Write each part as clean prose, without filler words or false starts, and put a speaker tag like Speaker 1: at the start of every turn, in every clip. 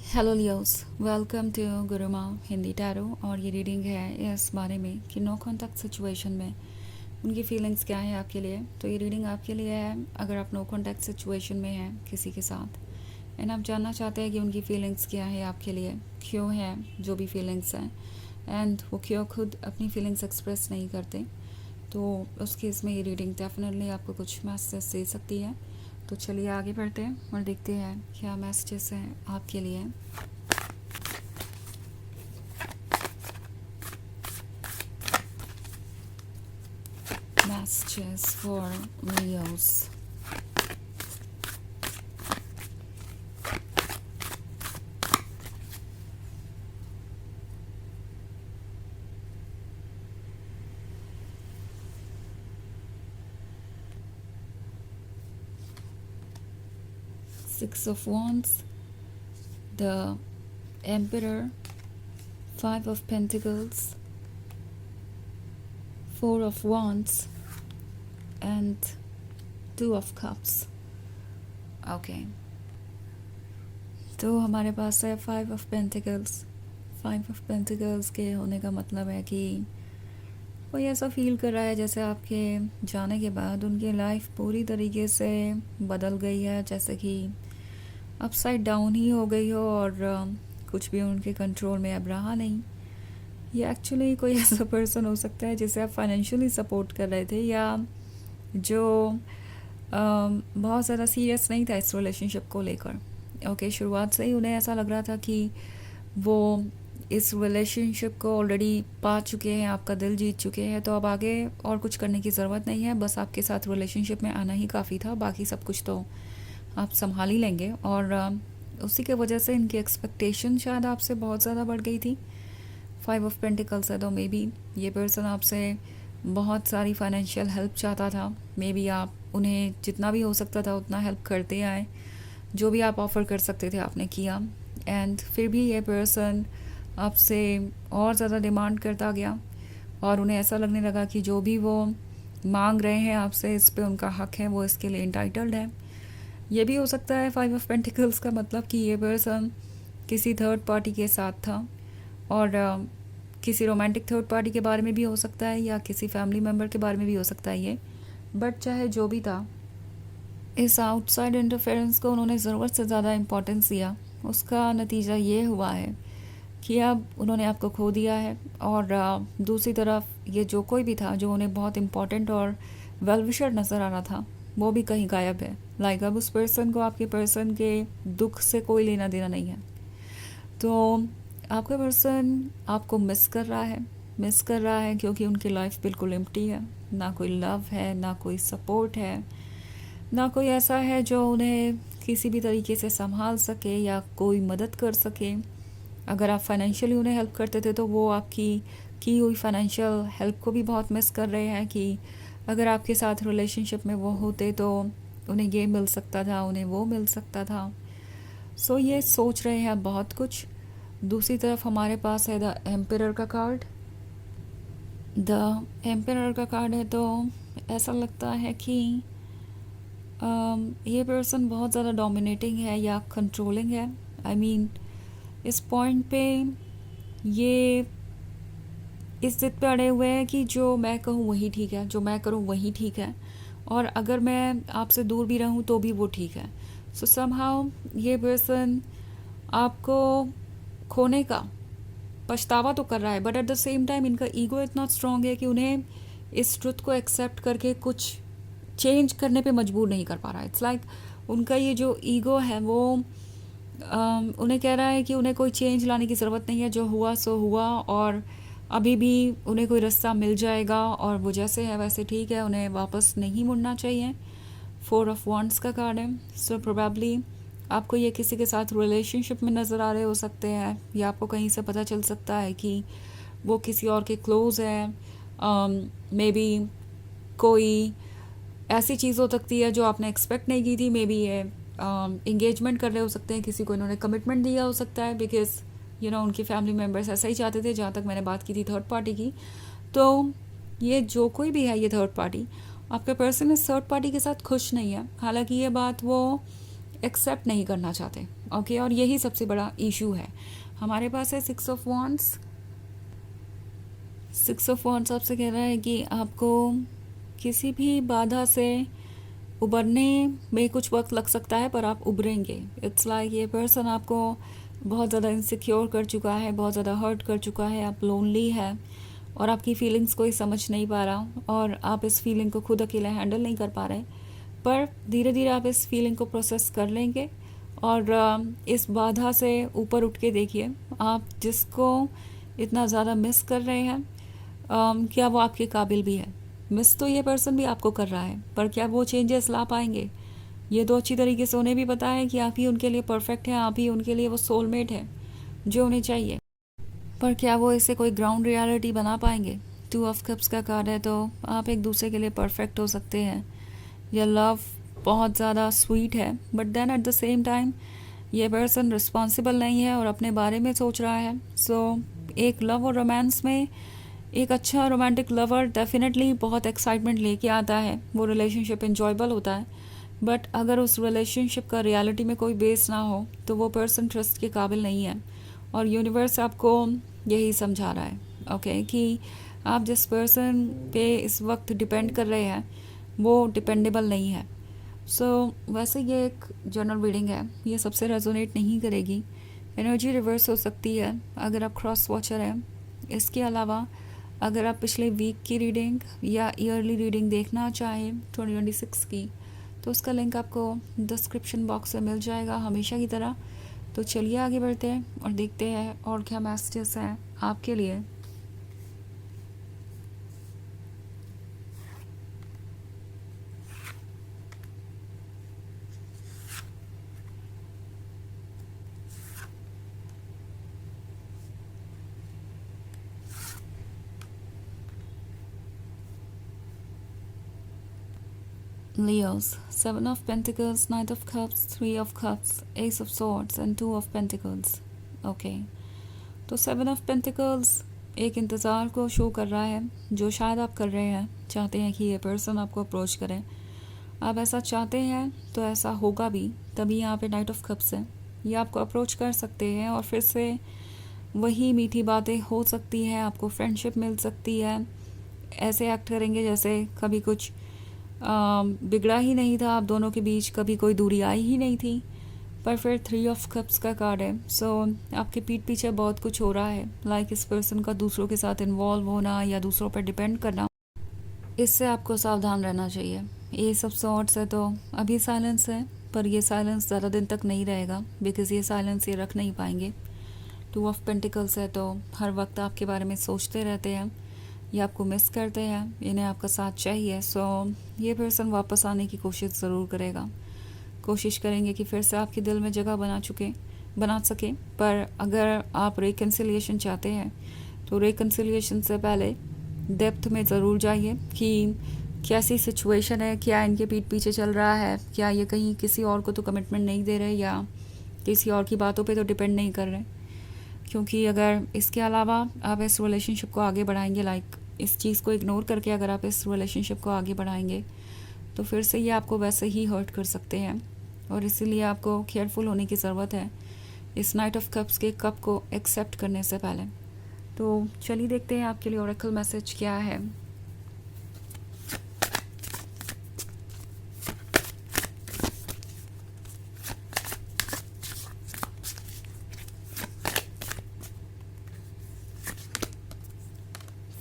Speaker 1: Hello Leos, welcome to Guruma Hindi tarot. और ये reading है इस बारे में कि नो कॉन्टैक्ट सिचुएशन में उनकी फीलिंग्स क्या है आपके लिए। तो ये रीडिंग आपके लिए है अगर आप नो कॉन्टैक्ट सिचुएशन में हैं किसी के साथ एंड आप जानना चाहते हैं कि उनकी फीलिंग्स क्या है आपके लिए, क्यों है जो भी फीलिंग्स हैं एंड वो क्यों खुद अपनी फीलिंग्स एक्सप्रेस नहीं करते। तो उस केस में ये रीडिंग डेफिनेटली आपको कुछ मैसेज दे सकती है। तो चलिए आगे बढ़ते हैं और देखते हैं क्या मैसेजेस हैं आपके लिए। Messages for Leos. Six of Wands, the Emperor, Five of Pentacles, Four of Wands, and Two of Cups. Okay. तो हमारे पास है five of pentacles. Five of pentacles के होने का मतलब है कि कोई ऐसा फील कर रहा है जैसे आपके जाने के बाद उनकी लाइफ पूरी तरीके से बदल गई है, जैसे कि अपसाइड डाउन ही हो गई हो और कुछ भी उनके कंट्रोल में अब रहा नहीं। ये एक्चुअली कोई ऐसा पर्सन हो सकता है जिसे आप फाइनेंशियली सपोर्ट कर रहे थे या जो बहुत ज़्यादा सीरियस नहीं था इस रिलेशनशिप को लेकर। ओके, शुरुआत से ही उन्हें ऐसा लग रहा था कि वो इस रिलेशनशिप को ऑलरेडी पा चुके हैं, आपका दिल जीत चुके हैं, तो अब आगे और कुछ करने की ज़रूरत नहीं है। बस आपके साथ रिलेशनशिप में आना ही काफ़ी था, बाकी सब कुछ तो आप संभाल ही लेंगे। और उसी के वजह से इनकी एक्सपेक्टेशन शायद आपसे बहुत ज़्यादा बढ़ गई थी। फाइव ऑफ पेंटिकल्स है तो मे बी ये पर्सन आपसे बहुत सारी फाइनेंशियल हेल्प चाहता था। मे बी आप उन्हें जितना भी हो सकता था उतना हेल्प करते आए, जो भी आप ऑफ़र कर सकते थे आपने किया। एंड फिर भी ये पर्सन आपसे और ज़्यादा डिमांड करता गया और उन्हें ऐसा लगने लगा कि जो भी वो मांग रहे हैं आपसे इस पे उनका हक है, वो इसके लिए इंटाइटल्ड है। ये भी हो सकता है फाइव ऑफ पेंटिकल्स का मतलब कि ये पर्सन किसी थर्ड पार्टी के साथ था और किसी रोमांटिक थर्ड पार्टी के बारे में भी हो सकता है या किसी फैमिली मेम्बर के बारे में भी हो सकता है ये। बट चाहे जो भी था, इस आउटसाइड इंटरफेरेंस को उन्होंने ज़रूरत से ज़्यादा इम्पोर्टेंस दिया। उसका नतीजा ये हुआ है कि अब उन्होंने आपको खो दिया है। और दूसरी तरफ ये जो कोई भी था जो उन्हें बहुत इम्पोर्टेंट और वेलविशर नज़र आ रहा था, वो भी कहीं गायब है। लाइक अब उस पर्सन को आपके पर्सन के दुख से कोई लेना देना नहीं है। तो आपका पर्सन आपको मिस कर रहा है क्योंकि उनकी लाइफ बिल्कुल एम्प्टी है। ना कोई लव है, ना कोई सपोर्ट है, ना कोई ऐसा है जो उन्हें किसी भी तरीके से संभाल सके या कोई मदद कर सके। अगर आप फाइनेंशियली उन्हें हेल्प करते थे तो वो आपकी की हुई फाइनेंशियल हेल्प को भी बहुत मिस कर रहे हैं कि अगर आपके साथ रिलेशनशिप में वो होते तो उन्हें ये मिल सकता था, उन्हें वो मिल सकता था। सो ये सोच रहे हैं बहुत कुछ। दूसरी तरफ हमारे पास है द एम्परर का कार्ड। द एम्परर का कार्ड है तो ऐसा लगता है कि ये पर्सन बहुत ज़्यादा डोमिनेटिंग है या कंट्रोलिंग है। आई मीन इस पॉइंट पे ये इस जिद पे अड़े हुए हैं कि जो मैं कहूँ वही ठीक है, जो मैं करूँ वही ठीक है, और अगर मैं आपसे दूर भी रहूँ तो भी वो ठीक है। सो समहाउ ये पर्सन आपको खोने का पछतावा तो कर रहा है, but at the same time इनका ईगो इतना स्ट्रांग है कि उन्हें इस ट्रुथ को एक्सेप्ट करके कुछ चेंज करने पे मजबूर नहीं कर पा रहा है। इट्स लाइक उनका ये जो ईगो है वो उन्हें कह रहा है कि उन्हें कोई चेंज लाने की ज़रूरत नहीं है, जो हुआ सो हुआ, और अभी भी उन्हें कोई रास्ता मिल जाएगा और वो जैसे है वैसे ठीक है, उन्हें वापस नहीं मुड़ना चाहिए। फोर ऑफ वॉन्ड्स का कार्ड है। सो प्रोबेबली आपको ये किसी के साथ रिलेशनशिप में नज़र आ रहे हो सकते हैं या आपको कहीं से पता चल सकता है कि वो किसी और के क्लोज है। मे बी कोई ऐसी चीज़ हो सकती है जो आपने एक्सपेक्ट नहीं की थी। मे बी ये इंगेजमेंट कर रहे हो सकते हैं, किसी को इन्होंने कमिटमेंट दिया हो सकता है, बिकॉज उनकी फैमिली मेम्बर्स ऐसा ही चाहते थे। जहाँ तक मैंने बात की थी थर्ड पार्टी की, तो ये जो कोई भी है, ये थर्ड पार्टी, आपके पर्सन इस थर्ड पार्टी के साथ खुश नहीं है। हालांकि ये बात वो एक्सेप्ट नहीं करना चाहते। ओके, और यही सबसे बड़ा इशू है। हमारे पास है 6 ऑफ वॉन्ड्स। 6 ऑफ वॉन्ड्स आपसे कह रहा है कि आपको किसी भी बाधा से उबरने में कुछ वक्त लग सकता है, पर आप उभरेंगे। इट्स लाइक ये पर्सन आपको बहुत ज़्यादा इनसिक्योर कर चुका है, बहुत ज़्यादा हर्ट कर चुका है, आप लोनली है और आपकी फीलिंग्स कोई समझ नहीं पा रहा, और आप इस फीलिंग को खुद अकेले हैंडल नहीं कर पा रहे। पर धीरे धीरे आप इस फीलिंग को प्रोसेस कर लेंगे और इस बाधा से ऊपर उठ के देखिए। आप जिसको इतना ज़्यादा मिस कर रहे हैं, क्या वो आपके काबिल भी है? मिस तो ये पर्सन भी आपको कर रहा है, पर क्या वो चेंजेस ला पाएंगे? ये तो अच्छी तरीके से उन्हें भी पता है कि आप ही उनके लिए परफेक्ट हैं, आप ही उनके लिए वो सोलमेट है जो उन्हें चाहिए। पर क्या वो इसे कोई ग्राउंड रियलिटी बना पाएंगे? 2 ऑफ कप्स का कार्ड है, तो आप एक दूसरे के लिए परफेक्ट हो सकते हैं। यह लव बहुत ज़्यादा स्वीट है, but then at the same time ये पर्सन रिस्पॉन्सिबल नहीं है और अपने बारे में सोच रहा है। सो एक लव और रोमांस में एक अच्छा रोमांटिक लवर डेफिनेटली बहुत एक्साइटमेंट लेके आता है, वो रिलेशनशिप एंजॉयबल होता है। बट अगर उस रिलेशनशिप का रियलिटी में कोई बेस ना हो तो वो पर्सन ट्रस्ट के काबिल नहीं है, और यूनिवर्स आपको यही समझा रहा है ओके कि आप जिस पर्सन पे इस वक्त डिपेंड कर रहे हैं वो डिपेंडेबल नहीं है। वैसे ये एक जनरल रीडिंग है, ये सबसे रेजोनेट नहीं करेगी, एनर्जी रिवर्स हो सकती है अगर आप क्रॉस वॉचर हैं। इसके अलावा अगर आप पिछले वीक की रीडिंग या ईयरली रीडिंग देखना चाहें 2026 की, तो उसका लिंक आपको डिस्क्रिप्शन बॉक्स में मिल जाएगा हमेशा की तरह। तो चलिए आगे बढ़ते हैं और देखते हैं और क्या मैसेजेस हैं आपके लिए। Leos, 7 of Pentacles, Knight of Cups, 3 of Cups, Ace of Swords and 2 of Pentacles. Okay, तो 7 of Pentacles एक इंतज़ार को शो कर रहा है जो शायद आप कर रहे हैं, चाहते हैं कि ये पर्सन आपको अप्रोच करें। आप ऐसा चाहते हैं तो ऐसा होगा भी, तभी यहाँ पे Knight of Cups है। ये आपको अप्रोच कर सकते हैं और फिर से वही मीठी बातें हो सकती हैं, आपको फ्रेंडशिप मिल सकती है। ऐसे एक्ट करेंगे जैसे कभी कुछ बिगड़ा ही नहीं था आप दोनों के बीच, कभी कोई दूरी आई ही नहीं थी। पर फिर 3 of Cups का कार्ड है। आपके पीठ पीछे बहुत कुछ हो रहा है, लाइक इस पर्सन का दूसरों के साथ इन्वॉल्व होना या दूसरों पर डिपेंड करना, इससे आपको सावधान रहना चाहिए। ये सब सॉर्ट्स है तो अभी साइलेंस है, पर ये साइलेंस ज़्यादा दिन तक नहीं रहेगा, बिकॉज़ ये साइलेंस ये रख नहीं पाएंगे। 2 of Pentacles है तो हर वक्त आपके बारे में सोचते रहते हैं, ये आपको मिस करते हैं, इन्हें आपका साथ चाहिए। ये पर्सन वापस आने की कोशिश ज़रूर करेगा, कोशिश करेंगे कि फिर से आपके दिल में जगह बना सके। पर अगर आप रिकन्सिलिएशन चाहते हैं तो रिकन्सिलिएशन से पहले डेप्थ में ज़रूर जाइए कि कैसी सिचुएशन है, क्या इनके पीठ पीछे चल रहा है, क्या ये कहीं किसी और को तो कमिटमेंट नहीं दे रहे या किसी और की बातों पे तो डिपेंड नहीं कर रहे। क्योंकि अगर इसके अलावा आप इस रिलेशनशिप को आगे बढ़ाएंगे, लाइक इस चीज़ को इग्नोर करके अगर आप इस रिलेशनशिप को आगे बढ़ाएंगे तो फिर से ये आपको वैसे ही हर्ट कर सकते हैं, और इसीलिए आपको केयरफुल होने की ज़रूरत है इस नाइट ऑफ कप्स के कप को एक्सेप्ट करने से पहले। तो चलिए देखते हैं आपके लिए ओरेकल मैसेज क्या है।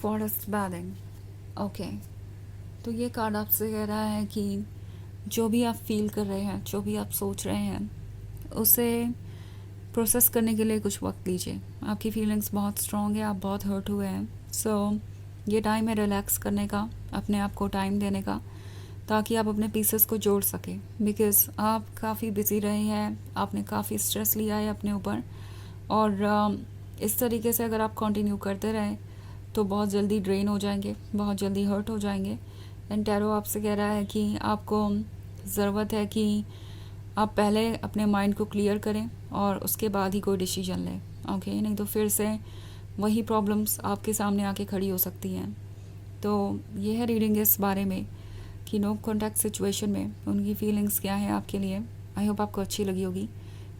Speaker 1: Forest bathing. ओके, तो ये कार्ड आपसे कह रहा है कि जो भी आप फील कर रहे हैं, जो भी आप सोच रहे हैं, उसे प्रोसेस करने के लिए कुछ वक्त दीजिए। आपकी फीलिंग्स बहुत स्ट्रॉन्ग है, आप बहुत हर्ट हुए हैं। ये टाइम है रिलैक्स करने का, अपने आप को टाइम देने का, ताकि आप अपने पीसेस को जोड़ सकें। बिकॉज़ आप काफ़ी बिजी रहे हैं, आपने काफ़ी स्ट्रेस लिया है अपने ऊपर, और इस तरीके से अगर आप कंटिन्यू करते रहें तो बहुत जल्दी ड्रेन हो जाएंगे, बहुत जल्दी हर्ट हो जाएंगे। एंड टैरो आपसे कह रहा है कि आपको ज़रूरत है कि आप पहले अपने माइंड को क्लियर करें और उसके बाद ही कोई डिसीजन लें। ओके, नहीं तो फिर से वही प्रॉब्लम्स आपके सामने आके खड़ी हो सकती हैं। तो ये है रीडिंग इस बारे में कि नो कॉन्टैक्ट सिचुएशन में उनकी फीलिंग्स क्या हैं आपके लिए, आई होप आपको अच्छी लगी होगी।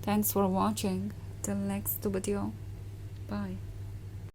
Speaker 1: Thanks for watching. Till next video, bye.